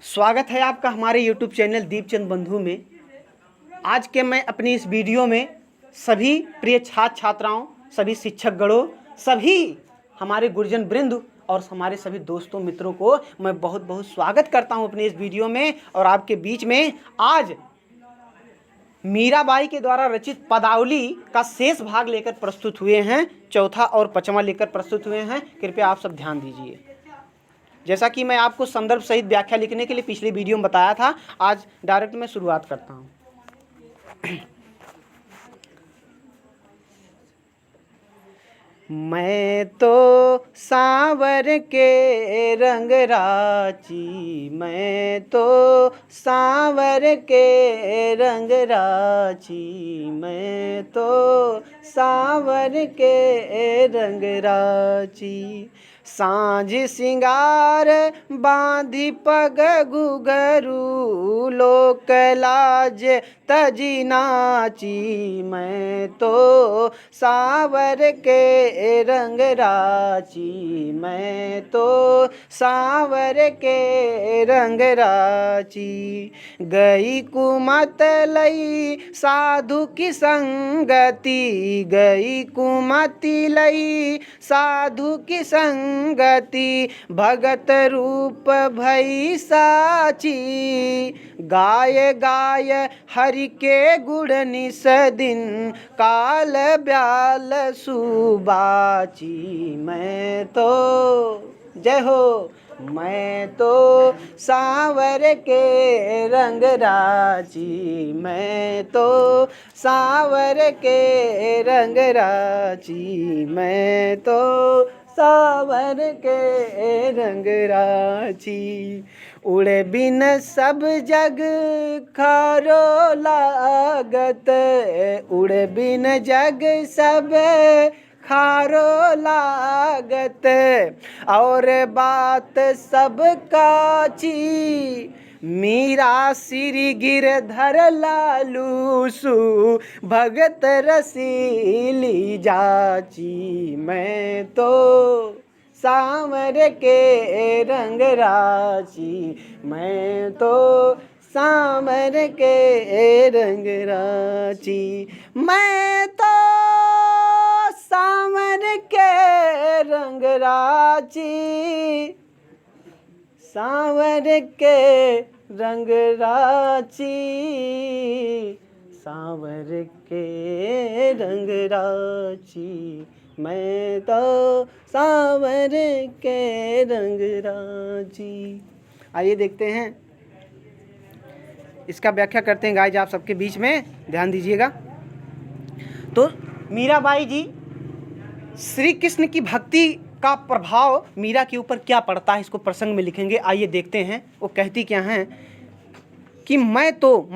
स्वागत है आपका हमारे YouTube चैनल दीपचंद बंधु में। आज के मैं अपनी इस वीडियो में सभी प्रिय छात्र छात्राओं, सभी शिक्षक गणों, सभी हमारे गुरुजन वृंद और हमारे सभी दोस्तों मित्रों को मैं बहुत बहुत स्वागत करता हूं अपनी इस वीडियो में। और आपके बीच में आज मीराबाई के द्वारा रचित पदावली का शेष भाग लेकर प्रस्तुत हुए हैं। चौथा और पांचवा लेकर प्रस्तुत हुए हैं। कृपया आप सब ध्यान दीजिए। जैसा कि मैं आपको संदर्भ सहित व्याख्या लिखने के लिए पिछली वीडियो में बताया था, आज डायरेक्ट मैं शुरुआत करता हूं। मैं तो सांवर के रंग राची, मैं तो सांवर के रंग राची, मैं तो सांवर के रंग राची। सांझ सिंगार बांधी पग घुघरू, लोक लाज तजी नाची, मैं तो सांवर के रंग राची, मैं तो सांवर के रंग राची। गई कुमत लई साधु की संगति, गई कुमति लई साधु की संगति, भगत रूप भई साची। गाय गाय हरि के गुण निस दिन, काल ब्याल सुबाची, मैं तो जय हो, मैं तो सांवर के रंग राची, मैं तो सांवर के रंग राची, मैं तो सांवर के रंग राची। उड़े बिन सब जग खारो लागत, उड़े बिन जग सब खारो लागत, और बात सब काची। मीरा सिर गिरधर लालूसु, भगत रसीली जाची, मैं तो सांवर के रंग राची, मैं तो सांवर के रंग राची, मैं तो सांवर के रंग राची, सांवर के रंग राची, सांवर के रंग राची, मैं तो सांवर के रंग राची। आइए देखते हैं, इसका व्याख्या करते हैं गाइज आप सबके बीच में, ध्यान दीजिएगा। तो मीराबाई जी, श्री कृष्ण की भक्ति का प्रभाव मीरा के ऊपर क्या पड़ता है, इसको प्रसंग में लिखेंगे। आइए देखते हैं वो कहती क्या हैं कि मैं तो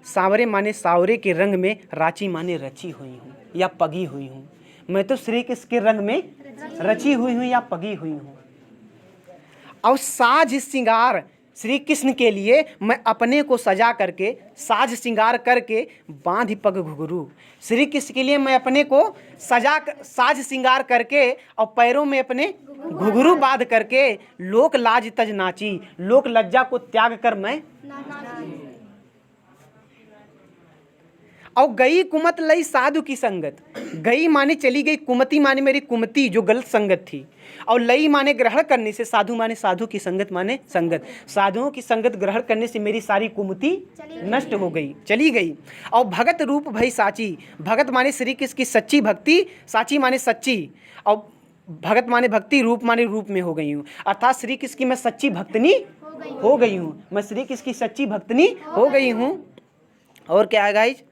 सांवरे माने सावरे के रंग में, राची माने रची हुई हूँ या पगी हुई हूँ। मैं तो श्री कृष्ण के रंग में रची हुई हूँ या पगी हुई हूँ। और साज श्रृंगार, श्री कृष्ण के लिए मैं अपने को सजा करके, साज श्रृंगार करके, बांधी पग घुघरू। श्री कृष्ण के लिए मैं अपने को साज श्रृंगार करके और पैरों में अपने घुघरू बांध करके, लोक लाज तज नाची, लोक लज्जा को त्याग कर मैं और गई कुमत लई साधु की संगत। गई माने चली गई, कुमति माने मेरी कुमति जो गलत संगत थी, और लई माने ग्रहण करने से, साधु माने साधु की संगत माने संगत, साधुओं की संगत ग्रहण करने से मेरी सारी कुमति नष्ट हो गई, चली गई। और भगत रूप भई साची, भगत माने श्री कृष्ण की सच्ची भक्ति, साची माने सच्ची, और भगत माने भक्ति, रूप माने रूप में हो गई हूँ। अर्थात श्री कृष्ण की मैं सच्ची भक्तनी हो गई हूँ, मैं श्री कृष्ण की सच्ची भक्तनी हो गई हूँ। और क्या है गाइज,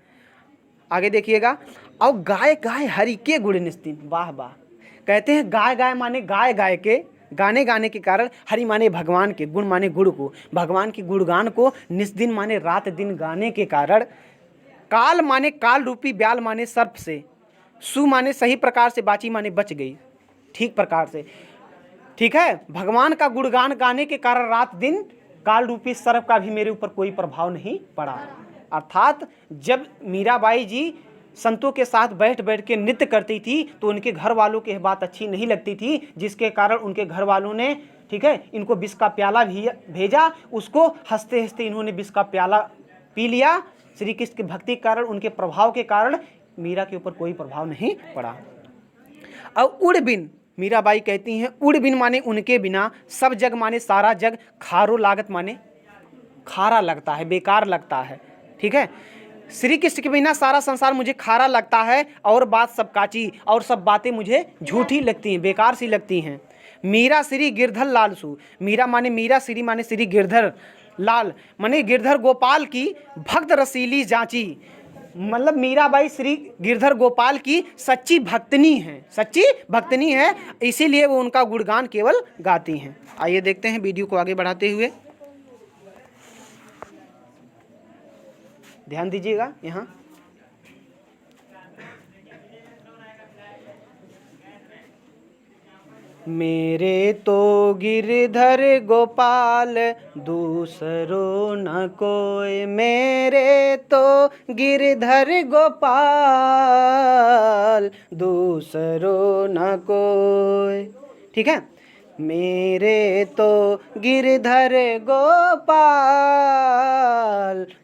आगे देखिएगा। और गाय गाय हरि के गुण निस्तिन, वाह वाह। कहते हैं गाय गाय माने गाय गाय के, गाने गाने के कारण, हरि माने भगवान के, गुण माने गुण को, भगवान के गुणगान को, निस्दिन माने रात दिन गाने के कारण, काल माने काल रूपी ब्याल माने सर्प से, सु माने सही प्रकार से, बाची माने बच गई ठीक प्रकार से। ठीक है, भगवान का गुणगान गाने के कारण रात दिन काल रूपी सर्प का भी मेरे ऊपर कोई प्रभाव नहीं पड़ा। अर्थात जब मीराबाई जी संतों के साथ बैठ बैठ के नृत्य करती थी तो उनके घर वालों की बात अच्छी नहीं लगती थी, जिसके कारण उनके घर वालों ने ठीक है, इनको विष का प्याला भेजा, उसको हंसते हंसते इन्होंने विष का प्याला पी लिया। श्री कृष्ण की भक्ति के कारण, उनके प्रभाव के कारण मीरा के ऊपर कोई प्रभाव नहीं पड़ा। अब उड़ बिन, मीराबाई कहती हैं उड़ बिन माने उनके बिना, सब जग माने सारा जग, खारो लागत माने खारा लगता है, बेकार लगता है। ठीक है, श्री कृष्ण के बिना सारा संसार मुझे खारा लगता है, और बात सब काची, और सब बातें मुझे झूठी लगती हैं, बेकार सी लगती हैं। मीरा श्री गिरधर लाल सु, मीरा माने मीरा, श्री माने श्री, गिरधर लाल माने गिरधर गोपाल की भक्त रसीली जांची, मतलब मीराबाई श्री गिरधर गोपाल की सच्ची भक्तनी है, सच्ची भक्तनी है, इसीलिए वो उनका गुणगान केवल गाती हैं। आइए देखते हैं वीडियो को आगे बढ़ाते हुए, ध्यान दीजिएगा यहाँ। मेरे तो गिरधर गोपाल दूसरो न कोई, मेरे तो गिरधर गोपाल दूसरो न कोई। ठीक है, मेरे तो गिरधर गोपाल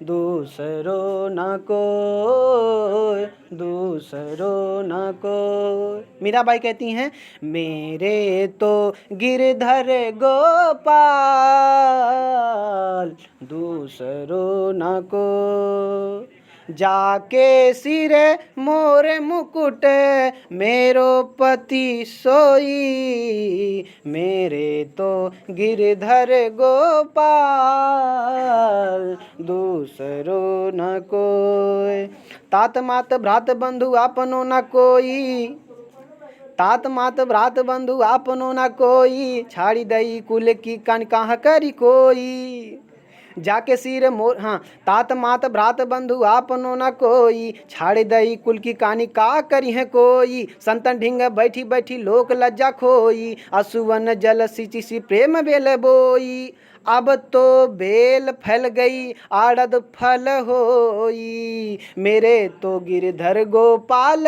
दूसरो न कोई, दूसरो न कोई। मीराबाई कहती हैं मेरे तो गिरधर गोपाल दूसरो न कोई, जाके सिरे मोर मुकुट मेरो पति सोई, मेरे तो गिरधर गोपाल दूसरो न कोई। तात मात भ्रात बंधु आपनो न कोई, तात मात भ्रात बंधु आपनो न कोई, छाड़ी दई कुल की कन कहाँ करी कोई, जाके सिर मोर, हाँ, तात मात भ्रात बंधु आपनो न कोई, छाड़ दई कुल की कहानी का करी है कोई, संतन ढिंग बैठी बैठी लोक लज्जा खोई, असुवन जल सिंची सी प्रेम बेल बोई, अब तो बेल फैल गई आड़द फल होई, मेरे तो गिरधर गोपाल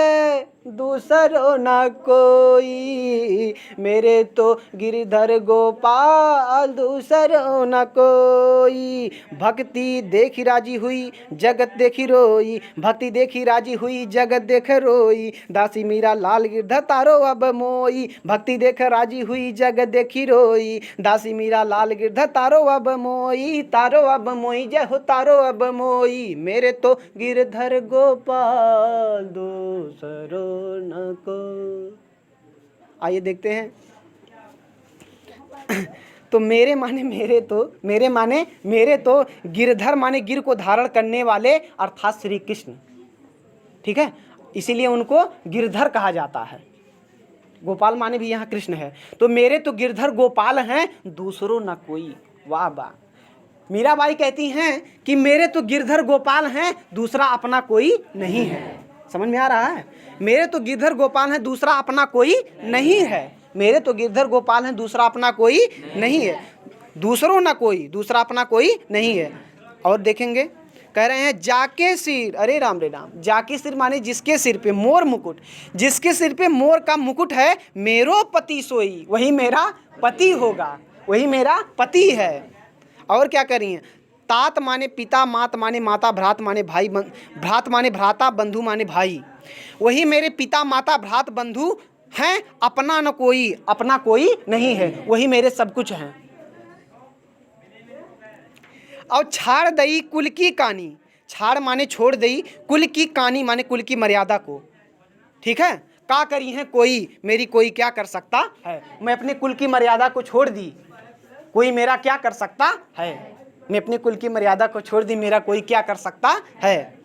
दूसरो न कोई, मेरे तो गिरधर गोपाल दूसरो न कोई। भक्ति देखी राजी हुई जगत देखी रोई, भक्ति देखी राजी हुई जगत देख रोई, दासी मीरा लाल गिरधर तारो अब मोई, भक्ति देख राजी हुई जगत देखी रोई, दासी मीरा लाल गिरधर तारो अब मोई, तारो अब मोई, जय हो तारो अब मोई, मेरे तो गिरधर गोपाल दूसरो न को। आइए देखते हैं। तो मेरे माने मेरे तो, मेरे माने मेरे तो, गिरधर माने गिर को धारण करने वाले अर्थात श्री कृष्ण। ठीक है, इसीलिए उनको गिरधर कहा जाता है। गोपाल माने भी यहाँ कृष्ण है। तो मेरे तो गिरधर गोपाल हैं दूसरों न कोई। वाह वाह। मीराबाई कहती हैं कि मेरे तो गिरधर गोपाल हैं, दूसरा अपना कोई नहीं है। समझ में आ रहा है? मेरे तो गिरधर गोपाल हैं, दूसरा अपना कोई नहीं है। मेरे तो गिरधर गोपाल हैं, दूसरा अपना कोई नहीं है। दूसरों ना कोई, दूसरा अपना कोई नहीं है। और देखेंगे, कह रहे हैं जाके सिर, अरे राम रे राम, जाके सिर माने जिसके सिर पे मोर मुकुट, जिसके सिर पे मोर का मुकुट है, मेरो पति सोई, वही मेरा पति होगा, वही मेरा पति है। और क्या करिए, तात माने पिता, मात माने माता, भ्रात माने भाई, भ्रात माने भ्राता, बंधु माने भाई, वही मेरे पिता माता भ्रात बंधु हैं, अपना न कोई, अपना कोई नहीं है, वही मेरे सब कुछ हैं। और छाड़ दई कुल की कानी, छाड़ माने छोड़ दई, कुल की कानी माने कुल की मर्यादा को। ठीक है, का करी है कोई, मेरी कोई क्या कर सकता है। मैं अपने कुल की मर्यादा को छोड़ दी, कोई मेरा क्या कर सकता है। मैं अपने कुल की मर्यादा को छोड़ दी, मेरा कोई क्या कर सकता है।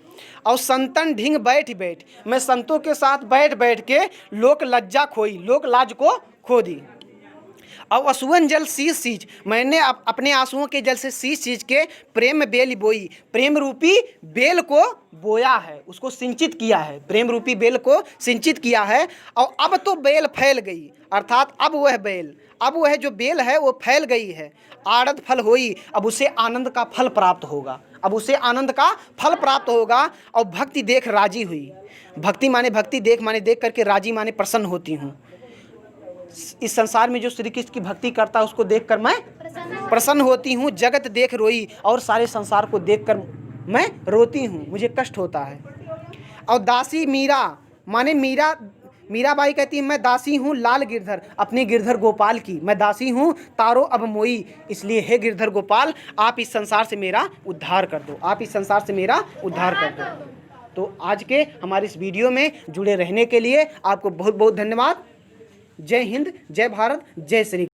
और संतन ढिंग बैठ बैठ, मैं संतों के साथ बैठ बैठ के लोक लज्जा खोई, लोक लाज को खो दी। और असुवन जल सींच सींच, मैंने अपने आंसुओं के जल से सींच सींच के प्रेम बेल बोई, प्रेम रूपी बेल को बोया है, उसको सिंचित किया है, प्रेम रूपी बेल को सिंचित किया है। और अब तो बेल फैल गई, अर्थात अब वह बेल, अब वह जो बेल है वो फैल गई है। आड़द फल होई, अब उसे आनंद का फल प्राप्त होगा, अब उसे आनंद का फल प्राप्त होगा। और भक्ति देख राजी हुई, भक्ति माने भक्ति, देख माने देख करके, राजी माने प्रसन्न होती हूँ। इस संसार में जो श्री कृष्ण की भक्ति करता है उसको देखकर मैं प्रसन्न होती हूँ। जगत देख रोई और सारे संसार को देखकर मैं रोती हूँ, मुझे कष्ट होता है। और दासी मीरा माने मीराबाई कहती है मैं दासी हूँ लाल गिरधर, अपने गिरधर गोपाल की मैं दासी हूँ तारो अब मोई। इसलिए हे गिरधर गोपाल आप इस संसार से मेरा उद्धार कर दो, आप इस संसार से मेरा उद्धार कर दो। तो आज के हमारे इस वीडियो में जुड़े रहने के लिए आपको बहुत बहुत धन्यवाद। जय हिंद, जय भारत, जय श्री।